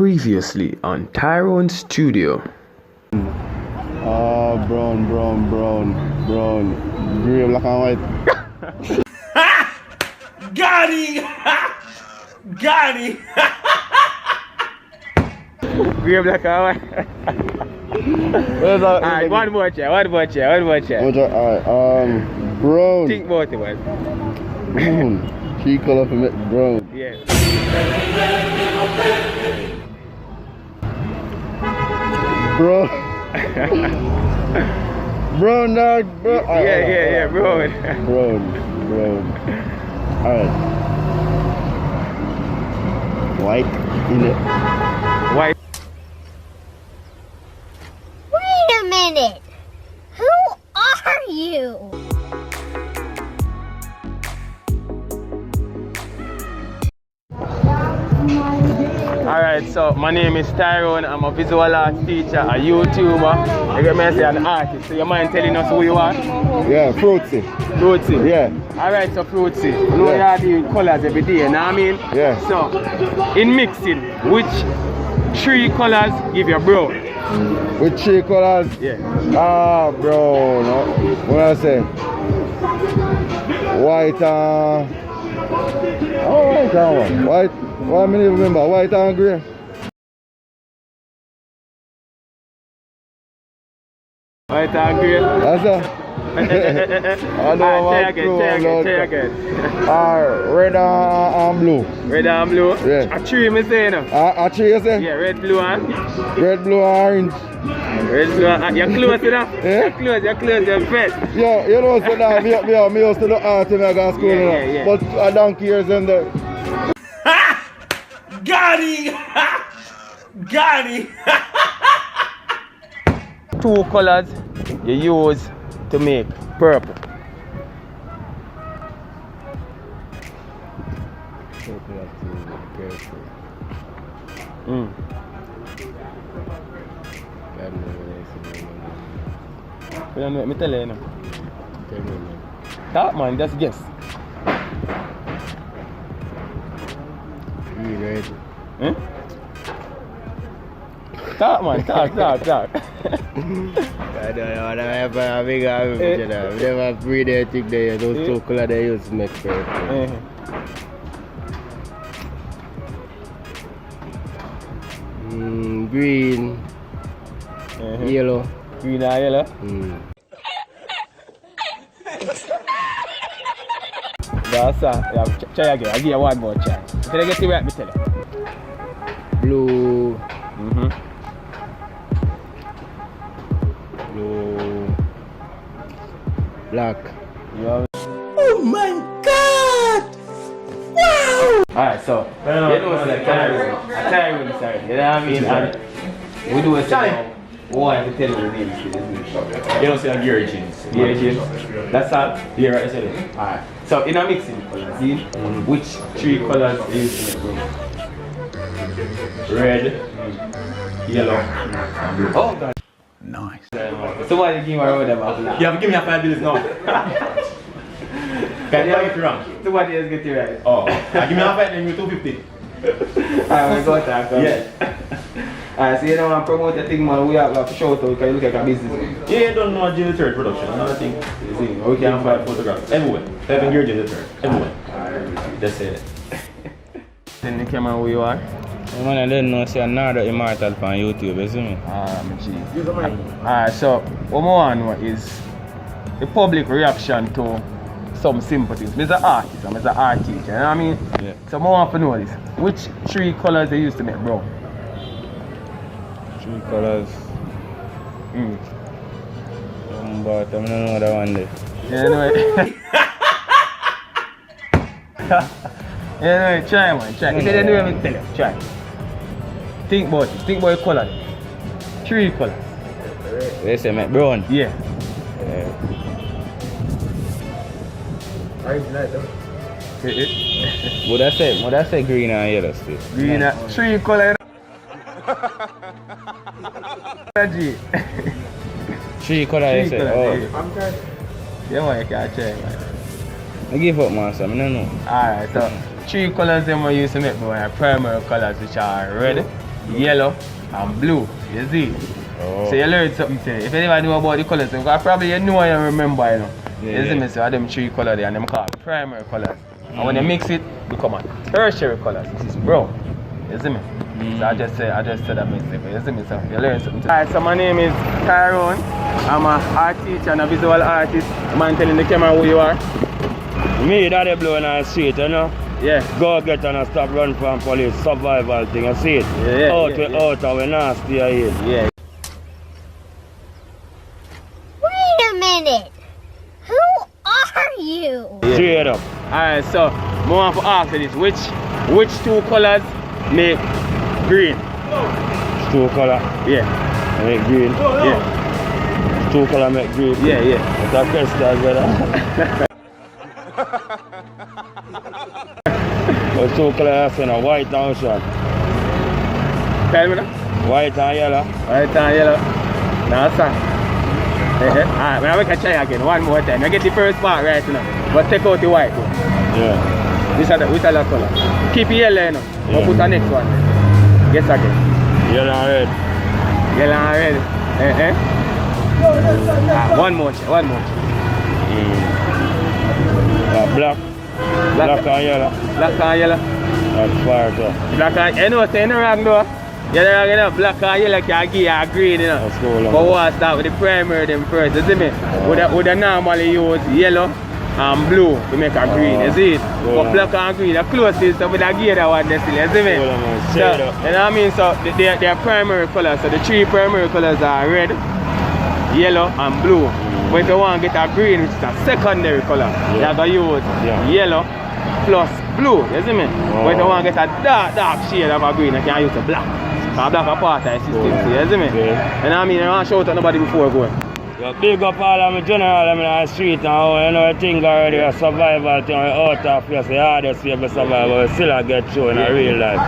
Previously on Tyrone Studio. Oh, brown. Grey, black and white. Got it! Got it! Grey, black and white. Alright, one more chair. Alright, brown. Think about it, man. Brown. Key color for me, brown. Yeah. Brown. Brown dog, bro. Yeah, brown. Brown. Alright. White in it. White. Wait a minute! Who are you? Alright, so my name is Tyrone. I'm a visual arts teacher, a YouTuber. You get me, I say an artist. So you mind telling us who you are? Yeah, fruity. Fruity. Yeah. Alright, so fruity. You know you are doing colors every day, you know what I mean? Yeah. So, in mixing, which 3 colors give you brown? With 3 colors? Yeah. Ah, brown. What I say? White and... Oh, white and what? White. What I mean, remember? White and grey. White and grey. That's a... I don't want to Say again. Red and blue. Red and blue? Yeah. A 3, me say, no? A 3, you say? Yeah, red, blue and? Red, blue and orange. Red, blue and... You're close enough? Yeah? You're close, you're fed. Yo, you know, so now, me used to look art when I go to school, Yeah. But I don't care them there. Got it! Got it! 2 colors you use to make purple. You don't know what me tell you now. Talk, man, just guess. Red. Eh? Talk, man, talk. I don't know what I have a big picture now. We never breed anything there. Those 2 colors they use to make purple. Green. Yellow. Green and yellow. That's yeah, try again. I'll give you one more try. Can I get it right, me tell you? Blue. Blue. Black. Oh my God! Wow! Alright, so you know it's like Tyrone, sorry. You know what I mean? And we do it now. We want to tell you the name. You don't see a gear jeans. Gear jeans. That's all? Yeah, right, I said it. Alright. So in a mixing color, see? Which 3 colors do you use to make Red, yellow, and blue. Oh God. Nice. Somebody give me a round of applause. You have to give me a $5 now. Can you get it wrong? Somebody else get it right. Oh, give me a $5 then you 250. Alright, we go talk. Yeah. Alright, so you know when promote the thing, man, we have to show out, because you look like a business. Yeah, you don't know Jimmy Third production. Another thing. You see, we can find photographs everywhere. 7 gear Jimmy Third. Everywhere. Just say it. Then the camera where you are? Man, I didn't know see another immortal on YouTube, you see me? My G. Alright, so what I want to know is the public reaction to some sympathies. I'm an artist, I'm an art teacher, you know what I mean? Yeah. So I want to know this. Which 3 colors they used to make brown? 3 colors. But I don't know that one there. You know it? You know it? Try, man, try. If you don't know it, tell you, try. Think about it, think about the color. 3 colors. They say make brown. Yeah. Would I say green and yellow still? Green, 3 colors. G. 3 colors, you say? Oh. Yeah, man, you can't try, man. I give up, man, so I don't know. Alright, so 3 colors them we used to make, but primary colors which are red, yellow, and blue. You see? Oh. So you learn something today. If anybody know about the colours, because probably you know and remember, you know. Yeah, you see me? So them 3 colours there, and them called primary colours. And when you mix it, become a tertiary colours, which is brown. You see me? So I just said that mistake. You see me? So you learn something today. Alright, so my name is Tyrone. I'm an art teacher and a visual artist. Man telling the camera who you are. Me that they blowing on the street, you know? Yeah. Go get and stop run from police, survival thing, you see it? Yeah, out and we not stay here. Yeah. Wait a minute. Who are you? Straight up. Alright, so I want to ask you this. Which 2 colours make green? 2 color Yeah. make green. Yeah. 2 color make green. Yeah. That's a question, brother. But 2 colors in a white and ocean. Tell me now. White and yellow. White and yellow. Now, sir. Alright, now we can try again one more time. I get the first part right now. But take out the white one. Yeah. Which are the colour? Keep the yellow, you know. Yeah. We'll put the next one. Guess again. Yellow and red. Yellow and red. One more. Black. Black and yellow. Black and yellow. That's fire too. Black and you know, say no wrong though. You know, you know, black and yellow can give you a green, you know. That's cool. But we'll start with the primary them first, you see me? Would I normally use yellow and blue to make a green, you see it? But black and green, the closest, so with a gear that one, you see me? So, you know what I mean? So they are primary colours, so the 3 primary colours are red, yellow and blue. But if you want to get a green, which is a secondary colour, you have to use yellow plus blue, you see me? But if you want to get a dark shade of a green, you can use a black. Because black are part of the system, you see me? Yeah. And I mean, I don't want to shout at nobody before going. Yeah, big up all of my general in the street and how you know I think already a survival thing out of place, the hardest way to survive, but still get through in a real life.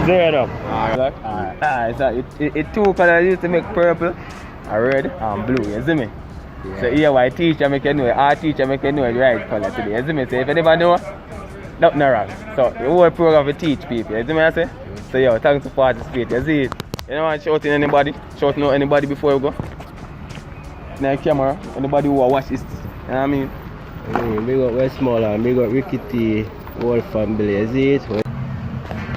Straight up. Alright, so it 2 colours used to make purple, a red and blue, you see me? So here why teacher make you know, art teacher make you know the right colour today, you see me? So if anybody know, nothing wrong. So the whole program will teach people, you see me I say? So yo, thanks for participating, you see it? You don't want shouting anybody? Shouting out anybody before you go? Now camera, anybody who watch this, you know what I mean? Big up Westmoreland, big up Ricky T, whole family, is it?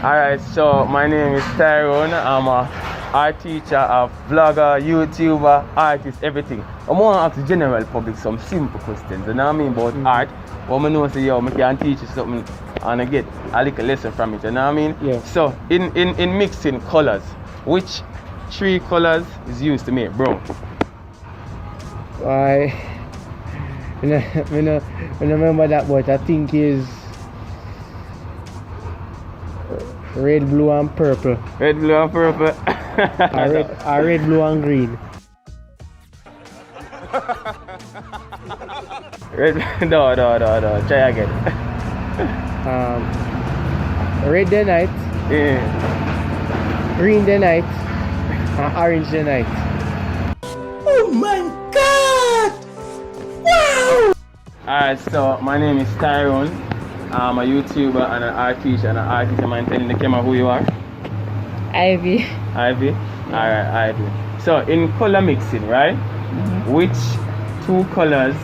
Alright, so my name is Tyrone. I'm a art teacher, a vlogger, YouTuber, artist, everything. I want to ask the general public some simple questions, you know what I mean, about art. What I know say, yo, I can teach you something and I get a little lesson from it, you know what I mean? Yeah. So, in mixing colours, which 3 colours is used to make brown? I remember that, but I think is red, blue and purple. Red, blue and purple. Red, blue and green. Red, no, try again. Red the night, Yeah. green the night, and orange the night. Oh my god! Wow! Alright, so my name is Tyrone. I'm a YouTuber and an art teacher and an artist. Am I telling the camera who you are? Ivy. Ivy? Alright, Ivy. So in color mixing, right? Which 2 colors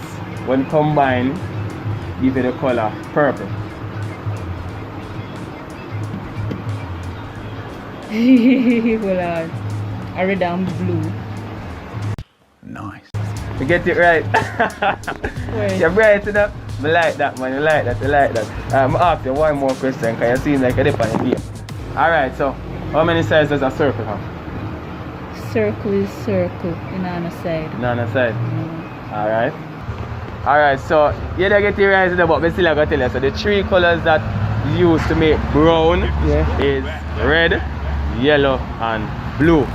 when combined give you the color purple? Hold on. A red and blue. Nice. You get it right. Wait. You're bright enough. I like that, man. You like that. I'm ask you one more question because you seem like a different game. Alright, so how many sides does a circle have? Circle is circle in on the side. On the side. Alright, so you don't get it right today, but I still gotta tell you. So the 3 colors that you use to make brown is red, yellow, and blue.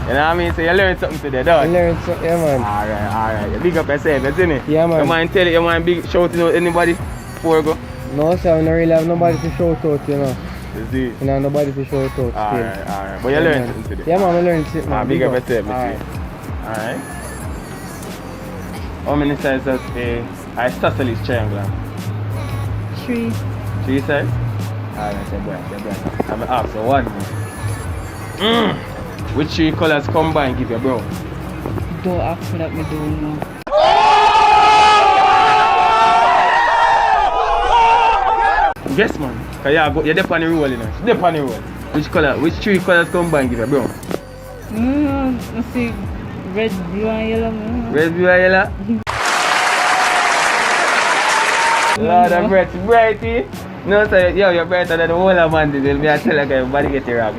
You know what I mean? So you learned something today, don't you? I learned something, yeah, man. Alright. You big up yourself, you see me? Yeah, man. You mind tell it, you mind big shouting out anybody before you go? No, sir, I don't really have nobody to shout out, you know. You see? You know, nobody to shout out. Alright. But you learned something today? Yeah, man, I learned something. Big up yourself, Alright. Alright. How many sides does a isosceles triangle have? 3. 3 sides? Alright, you're bright. I'm gonna ask you one more. Which three colors combined give you brown? Don't ask me that, me don't know. Guess man. Cause you're the on the roll, you know. The on the roll. Which three colors combined give you brown? I see red, blue and yellow. Red, blue and yellow? Lord of breath, brighty. No sir, yo, you're brighter than the whole of Mandeville. Me I tell you, everybody get it wrong.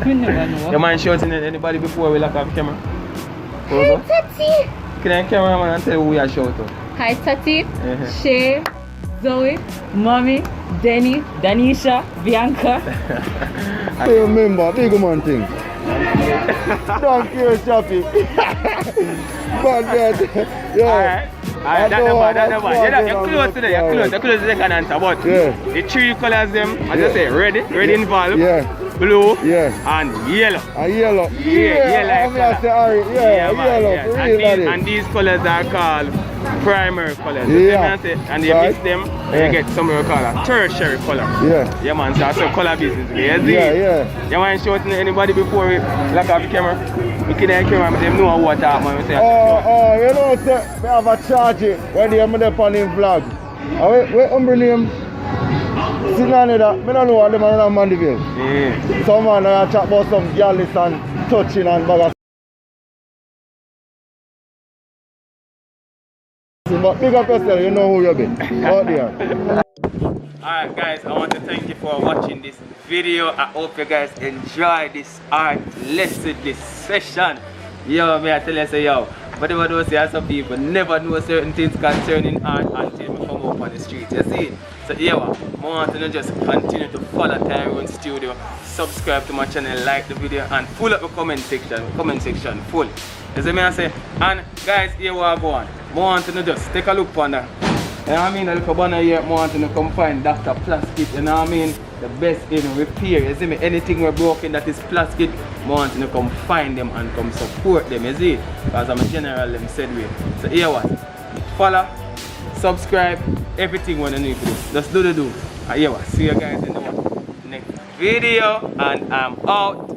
We never know. Your man shouting at anybody before we lock off camera? Hey, Tootsie. Can I cameraman and tell you who you are shouting? Hi, Tati, Shay, Zoe, Mommy, Denny, Danisha, Bianca. I remember, big man thing. Don't care, Chappy. But that, yeah. Alright, that's the bad. You're close to that, you're close to the second answer, but the three colors them, as I say, red involved, blue, and yellow. Yellow. Yellow. Yellow. And these colors are called primary colors. And you mix them, and you get some of color, tertiary color. Yeah, man, so that's a color business. You want to show it to anybody before we lock off the camera? You can hear camera, but they know what that man say. You know, sir, we have a charge when they are on him vlog. Where umbrella him? Sitting on that, I don't know what them are on Mandeville. Some man I chat about some girls and touching and bag of. But big up yourself, you know who you be. Out there. Alright guys, I want to thank you for watching this video. I hope you guys enjoy this art lesson, this session. Yo, may I tell you say yo, whatever those say, some people never know certain things concerning art until we come up on the street. You see? So yeah, I want to just continue to follow Tyrone Studio, subscribe to my channel, like the video, and pull up the comment section full. You see me I say? And guys, here we go on. I want to just take a look on that. You know what I mean? A little banner here, I want to come find Dr. Plastic, you know what I mean? The best in repair, you see me? Anything we're broken that is plastic, I want to come find them and come support them, you see? Because I'm a general, them said way. So here what? Follow, subscribe, everything what you need to do. Just do the do. And here what? See you guys in the next video, and I'm out.